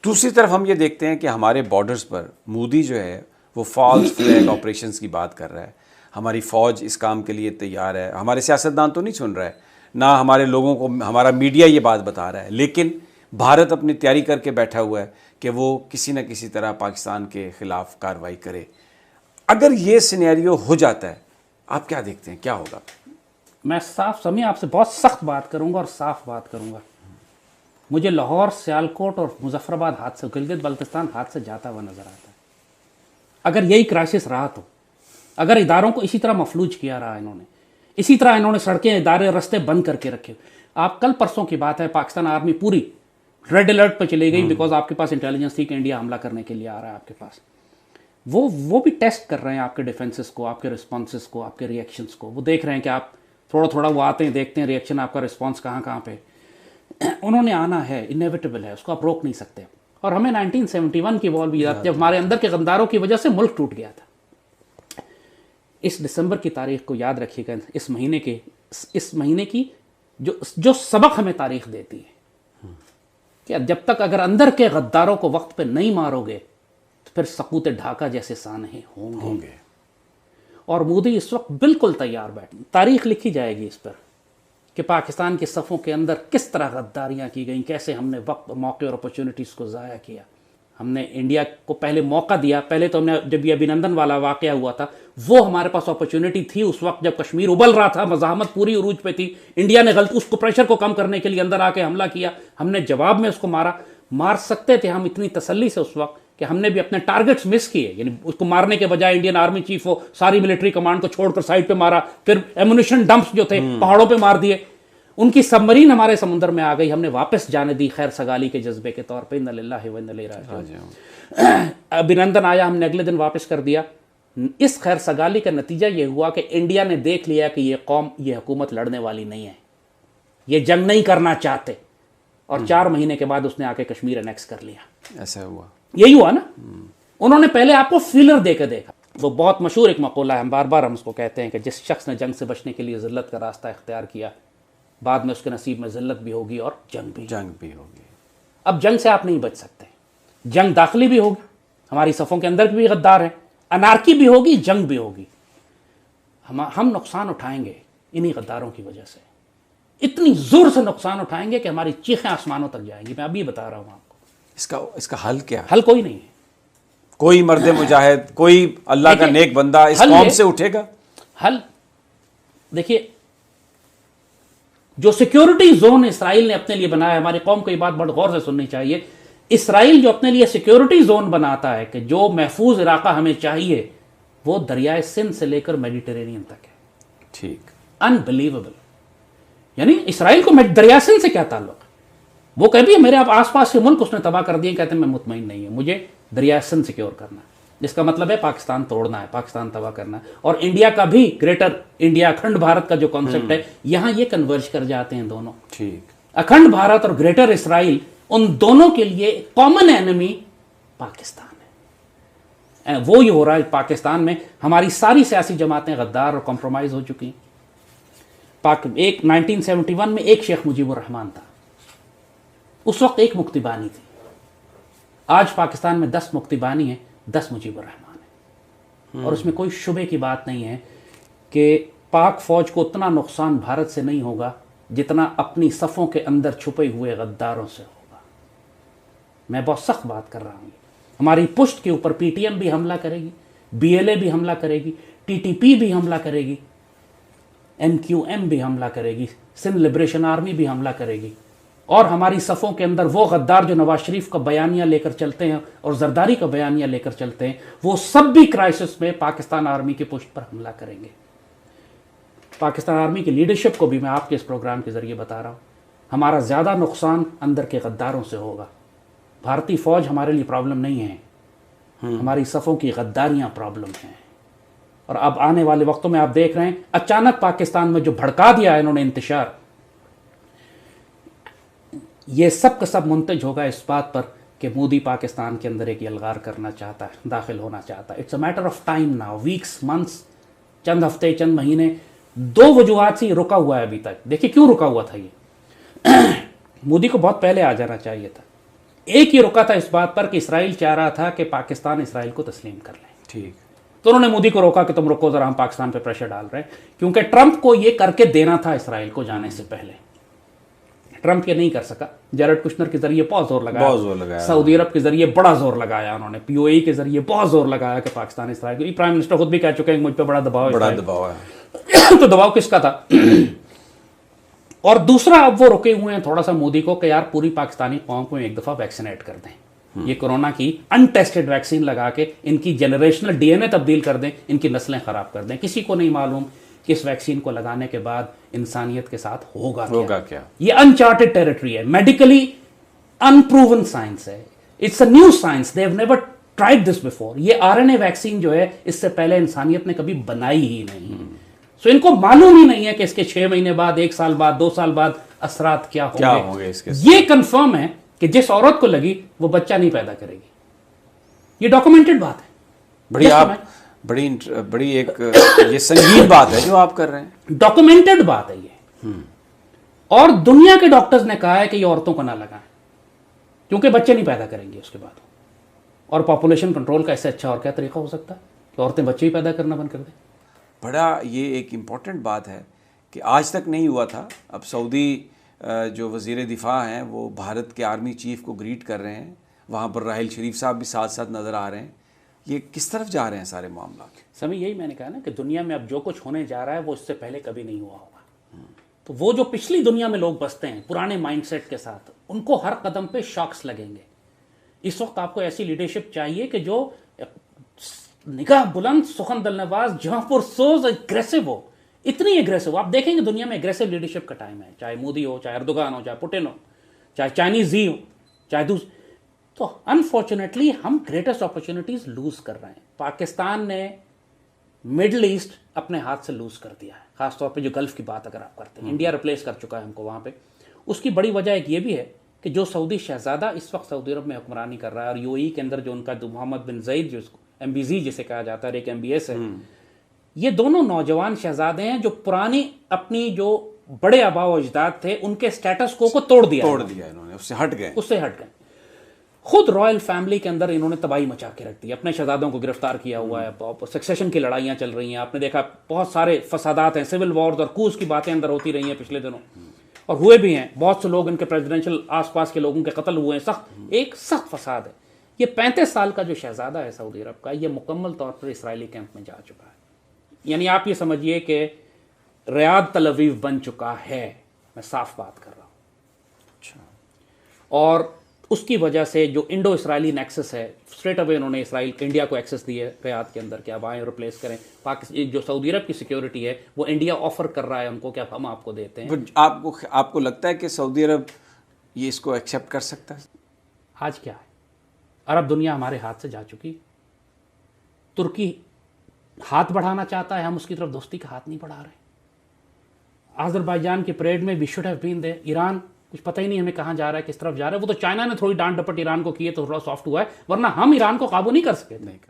دوسری طرف ہم یہ دیکھتے ہیں کہ ہمارے بارڈرز پر مودی جو ہے وہ فالس فلیگ آپریشنز کی بات کر رہا ہے. ہماری فوج اس کام کے لیے تیار ہے. ہمارے سیاستدان تو نہیں سن رہا ہے, نہ ہمارے لوگوں کو ہمارا میڈیا یہ بات بتا رہا ہے, لیکن بھارت اپنی تیاری کر کے بیٹھا ہوا ہے کہ وہ کسی نہ کسی طرح پاکستان کے خلاف کارروائی کرے. اگر یہ سینیریو ہو جاتا ہے, آپ کیا دیکھتے ہیں کیا ہوگا؟ میں صاف سمجھے آپ سے بہت سخت بات کروں گا اور صاف بات کروں گا. مجھے لاہور، سیالکوٹ اور مظفر آباد ہاتھ سے، گلگت بلتستان ہاتھ سے جاتا ہوا نظر آتا ہے. اگر یہی کرائسس رہا تو، اگر اداروں کو اسی طرح مفلوج کیا رہا انہوں نے، اسی طرح انہوں نے سڑکیں، ادارے، رستے بند کر کے رکھے. آپ کل پرسوں کی بات ہے، پاکستان آرمی پوری ریڈ الرٹ پہ چلی گئی بیکاز آپ کے پاس انٹیلیجنس تھی کہ انڈیا حملہ کرنے کے لیے آ رہا ہے آپ کے پاس. وہ بھی ٹیسٹ کر رہے ہیں آپ کے ڈیفنسز کو، آپ کے رسپانسز کو، آپ کے ریئیکشنز کو. وہ دیکھ رہے ہیں کہ آپ تھوڑا تھوڑا وہ آتے ہیں، دیکھتے ہیں ریئیکشن، آپ کا رسپانس کہاں کہاں پہ. انہوں نے آنا ہے، انیویٹیبل ہے، اس کو آپ روک نہیں سکتے. اور ہمیں 1971 کی وار بھی یاد، جب ہمارے اندر کے غداروں کی وجہ سے ملک ٹوٹ گیا تھا. اس دسمبر کی تاریخ کو یاد رکھیے گا، اس مہینے کی جو سبق ہمیں تاریخ دیتی ہے کہ جب تک اگر اندر کے غداروں کو وقت پہ نہیں مارو گے تو پھر سقوط ڈھاکہ جیسے سانحے ہوں گے. اور مودی اس وقت بالکل تیار بیٹھے. تاریخ لکھی جائے گی اس پر کہ پاکستان کے صفوں کے اندر کس طرح غداریاں کی گئیں، کیسے ہم نے وقت، موقع اور اپرچونٹیز کو ضائع کیا. ہم نے انڈیا کو پہلے موقع دیا. پہلے تو ہم نے، جب یہ ابھینندن والا واقعہ ہوا تھا، وہ ہمارے پاس اپرچونٹی تھی اس وقت جب کشمیر ابل رہا تھا، مزاحمت پوری عروج پہ تھی. انڈیا نے غلط اس کو پریشر کو کم کرنے کے لیے اندر آ کے حملہ کیا. ہم نے جواب میں اس کو مار سکتے تھے ہم اتنی تسلی سے اس وقت کہ ہم نے بھی اپنے ٹارگٹس مس کیے. یعنی اس کو مارنے کے بجائے انڈین آرمی چیف ہو، ساری ملٹری کمانڈ کو چھوڑ کر سائڈ پہ مارا. پھر ایمونیشن ڈمپس جو تھے پہاڑوں پہ مار دیے. ان کی سب مرین ہمارے سمندر میں آ گئی، ہم نے واپس جانے دی خیر سگالی کے جذبے کے طور پہ. انا للہ و انا الیہ راجعون. ابھینندن آیا، ہم نے اگلے دن واپس کر دیا. اس خیر سگالی کا نتیجہ یہ ہوا کہ انڈیا نے دیکھ لیا کہ یہ قوم، یہ حکومت لڑنے والی نہیں ہے، یہ جنگ نہیں کرنا چاہتے. اور 4 مہینے کے بعد اس نے آ کے کشمیر انیکس کر لیا. ایسا ہوا، یہی ہوا نا. انہوں نے پہلے آپ کو فیلر دے کے دیکھا. وہ بہت مشہور ایک مقولہ ہے، ہم بار بار ہم اس کو کہتے ہیں کہ جس شخص نے جنگ سے بچنے کے لیے ذلت کا راستہ اختیار کیا، بعد میں اس کے نصیب میں ذلت بھی ہوگی اور جنگ بھی ہوگی. اب جنگ سے آپ نہیں بچ سکتے. جنگ داخلی بھی ہوگی، ہماری صفوں کے اندر بھی غدار ہیں، انارکی بھی ہوگی، جنگ بھی ہوگی. ہم نقصان اٹھائیں گے انہی غداروں کی وجہ سے. اتنی زور سے نقصان اٹھائیں گے کہ ہماری چیخیں آسمانوں تک جائیں گی. میں ابھی بتا رہا ہوں آپ کو. اس کا حل کیا ہے؟ حل کوئی نہیں ہے. کوئی مرد مجاہد، کوئی اللہ کا نیک بندہ اس قوم سے اٹھے گا؟ حل دیکھیے، جو سیکیورٹی زون اسرائیل نے اپنے لیے بنایا ہے، ہماری قوم کو یہ بات بڑے غور سے سننی چاہیے. اسرائیل جو اپنے لیے سیکیورٹی زون بناتا ہے کہ جو محفوظ علاقہ ہمیں چاہیے، وہ دریائے سندھ سے لے کر میڈیٹرینین تک ہے. ٹھیک، انبلیویبل. یعنی اسرائیل کو دریائے سندھ سے کیا تعلق ہے؟ وہ کہ بھی میرے آس پاس کے ملک اس نے تباہ کر دیے، کہتے ہیں میں مطمئن نہیں ہوں، مجھے دریائے سندھ سیکیور کرنا ہے. جس کا مطلب ہے پاکستان توڑنا ہے، پاکستان تباہ کرنا ہے. اور انڈیا کا بھی گریٹر انڈیا، اکھنڈ بھارت کا جو کانسیپٹ ہے، یہاں یہ کنورج کر جاتے ہیں دونوں. ٹھیک، اکھنڈ بھارت اور گریٹر اسرائیل، ان دونوں کے لیے کامن اینمی پاکستان ہے. وہ یہ ہو رہا ہے پاکستان میں. ہماری ساری سیاسی جماعتیں غدار اور کمپرومائز ہو چکی ہیں. ایک 1971 میں ایک شیخ مجیب الرحمان تھا، اس وقت ایک مکتی بانی تھی. آج پاکستان میں 10 مکتی بانی ہیں، 10 مجیب الرحمان ہیں. اور اس میں کوئی شبے کی بات نہیں ہے کہ پاک فوج کو اتنا نقصان بھارت سے نہیں ہوگا جتنا اپنی صفوں کے اندر چھپے ہوئے غداروں سے ہوگا. میں بہت سخت بات کر رہا ہوں. ہماری پشت کے اوپر پی ٹی ایم بھی حملہ کرے گی، بی ایل اے بھی حملہ کرے گی، ٹی ٹی پی بھی حملہ کرے گی، ایم کیو ایم بھی حملہ کرے گی، سندھ لبریشن آرمی بھی حملہ کرے گی. اور ہماری صفوں کے اندر وہ غدار جو نواز شریف کا بیانیہ لے کر چلتے ہیں اور زرداری کا بیانیہ لے کر چلتے ہیں، وہ سب بھی کرائسس میں پاکستان آرمی کی پشت پر حملہ کریں گے. پاکستان آرمی کی لیڈرشپ کو بھی میں آپ کے اس پروگرام کے ذریعے بتا رہا ہوں، ہمارا زیادہ نقصان اندر کے غداروں سے ہوگا. بھارتی فوج ہمارے لیے پرابلم نہیں ہے، ہماری صفوں کی غداریاں پرابلم ہیں. اور اب آنے والے وقتوں میں آپ دیکھ رہے ہیں اچانک پاکستان میں جو بھڑکا دیا ہے انہوں نے انتشار، یہ سب کا سب منتج ہوگا اس بات پر کہ مودی پاکستان کے اندر ایک یلغار کرنا چاہتا ہے، داخل ہونا چاہتا ہے. It's a matter of time now, weeks, months, چند ہفتے، چند مہینے. 2 وجوہات سے یہ رکا ہوا ہے ابھی تک. دیکھیے کیوں رکا ہوا تھا یہ. مودی کو بہت پہلے آ جانا چاہیے تھا. ایک ہی رکا تھا اس بات پر کہ اسرائیل چاہ رہا تھا کہ پاکستان اسرائیل کو تسلیم کر لیں. ٹھیک. تو انہوں نے مودی کو روکا کہ تم رکو ذرا، ہم پاکستان پہ پریشر ڈال رہے ہیں، کیونکہ ٹرمپ کو یہ کر کے دینا تھا اسرائیل کو جانے سے پہلے. ٹرمپ یہ نہیں کر سکا. جیرڈ کشنر کے ذریعے بہت زور لگایا، سعودی عرب کے ذریعے بڑا زور لگایا انہوں نے، پی او ای کے ذریعے بہت زور لگایا کہ پاکستان اسرائیل کو. پرائم منسٹر خود بھی کہہ چکے ہیں کہ مجھ پہ بڑا دباؤ ہے. تو دباؤ کس کا تھا؟ اور دوسرا اب وہ رکے ہوئے ہیں تھوڑا سا مودی کو کہ یار پوری پاکستانی قوم کو ایک دفعہ ویکسینیٹ کر دیں. یہ کورونا کی انٹیسٹڈ ویکسین لگا کے ان کی جنریشنل ڈی این اے تبدیل کر دیں، ان کی نسلیں خراب کر دیں. کسی کو نہیں معلوم کہ اس ویکسین کو لگانے کے بعد انسانیت کے ساتھ ہوگا کیا. یہ انچارٹڈ ٹیریٹری ہے، میڈیکلی انپروون سائنس ہے. It's a new science, they have never tried this before. یہ آر این اے ویکسین جو ہے اس سے پہلے انسانیت نے کبھی بنائی ہی نہیں. سو ان کو معلوم ہی نہیں ہے کہ اس کے 6 مہینے بعد، 1 سال بعد، 2 سال بعد اثرات کیا ہوں گے. یہ کنفرم ہے کہ جس عورت کو لگی وہ بچہ نہیں پیدا کرے گی. یہ ڈاکومنٹڈ بات ہے. بڑی ایک یہ سنگین بات ہے جو آپ کر رہے ہیں. ڈاکومنٹڈ بات ہے یہ. اور دنیا کے ڈاکٹرز نے کہا ہے کہ یہ عورتوں کو نہ لگائیں کیونکہ بچے نہیں پیدا کریں گے اس کے بعد. اور پاپولیشن کنٹرول کا ایسے اچھا اور کیا طریقہ ہو سکتا ہے کہ عورتیں بچے ہی پیدا کرنا بند کر دیں. بڑا یہ ایک امپورٹنٹ بات ہے کہ آج تک نہیں ہوا تھا. اب سعودی جو وزیر دفاع ہیں وہ بھارت کے آرمی چیف کو گریٹ کر رہے ہیں. وہاں پر راحیل شریف صاحب بھی ساتھ ساتھ نظر آ رہے ہیں. یہ کس طرف جا رہے ہیں سارے معاملات؟ سمی یہی میں نے کہا نا کہ دنیا میں اب جو کچھ ہونے جا رہا ہے وہ اس سے پہلے کبھی نہیں ہوا ہوگا. تو وہ جو پچھلی دنیا میں لوگ بستے ہیں پرانے مائنڈ سیٹ کے ساتھ، ان کو ہر قدم پہ شاکس لگیں گے. اس وقت آپ کو ایسی لیڈرشپ چاہیے کہ جو نگاہ بلند، سخن دل نواز، جہاں پر سوز، اگریسو ہو. اتنی اگریسو آپ دیکھیں گے دنیا میں اگریسو لیڈرشپ کا ٹائم ہے، چاہے مودی ہو، چاہے اردوغان ہو، چاہے پوٹن ہو، چاہے چائنیز ہو، چاہے تو انفارچونیٹلی ہم گریٹسٹ اپرچونٹیز لوز کر رہے ہیں. پاکستان نے مڈل ایسٹ اپنے ہاتھ سے لوز کر دیا ہے، خاص طور پہ جو گلف کی بات اگر آپ کرتے ہیں. انڈیا ریپلیس کر چکا ہے ہم کو وہاں پہ. اس کی بڑی وجہ ایک یہ بھی ہے کہ جو سعودی شہزادہ اس وقت سعودی عرب میں حکمرانی کر رہا ہے، اور یو ای کے اندر جو ان کا محمد بن زید، جو ایم بی زی جسے کہا جاتا ہے، ایک ایم بی ایس ہے، یہ دونوں نوجوان شہزادے ہیں جو پرانی اپنی جو بڑے آبا و اجداد تھے ان کے سٹیٹس کو توڑ دیا انہوں نے، اس سے ہٹ گئے. خود رائل فیملی کے اندر انہوں نے تباہی مچا کے رکھ دی. اپنے شہزادوں کو گرفتار کیا ہوا ہے، سکسیشن کی لڑائیاں چل رہی ہیں. آپ نے دیکھا بہت سارے فسادات ہیں، سول وارز اور کوز کی باتیں اندر ہوتی رہی ہیں پچھلے دنوں، اور ہوئے بھی ہیں. بہت سے لوگ ان کے پریزیڈنشل آس پاس کے لوگوں کے قتل ہوئے ہیں. ایک سخت فساد ہے. یہ 35 سال کا جو شہزادہ ہے سعودی عرب کا، یہ مکمل طور پر اسرائیلی کیمپ میں جا چکا ہے. یعنی آپ یہ سمجھیے کہ ریاض تل اویو بن چکا ہے. میں صاف بات کر رہا ہوں. اور اس کی وجہ سے جو انڈو اسرائیلی نیکسس ہے، اسٹریٹ اوے انہوں نے اسرائیل انڈیا کو ایکسس دی ہے ریاض کے اندر کہ اب آئیں ریپلیس کریں. پاکستان جو سعودی عرب کی سیکیورٹی ہے وہ انڈیا آفر کر رہا ہے ان کو کہ اب ہم آپ کو دیتے ہیں. آپ کو لگتا ہے کہ سعودی عرب یہ اس کو ایکسیپٹ کر سکتا ہے؟ آج کیا ہے، عرب دنیا ہمارے ہاتھ سے جا چکی. ترکی ہاتھ بڑھانا چاہتا ہے، ہم اس کی طرف دوستی کا ہاتھ نہیں بڑھا رہے. آذربائیجان کی پریڈ میں وی شوڈ ہیو بین دیر. ایران کچھ پتہ ہی نہیں ہمیں کہاں جا رہا ہے، کس طرف جا رہا ہے. وہ تو چائنا نے تھوڑی ڈانٹ ڈپٹ ایران کو کی ہے تو تھوڑا سافٹ ہوا ہے، ورنہ ہم ایران کو قابو نہیں کر سکے.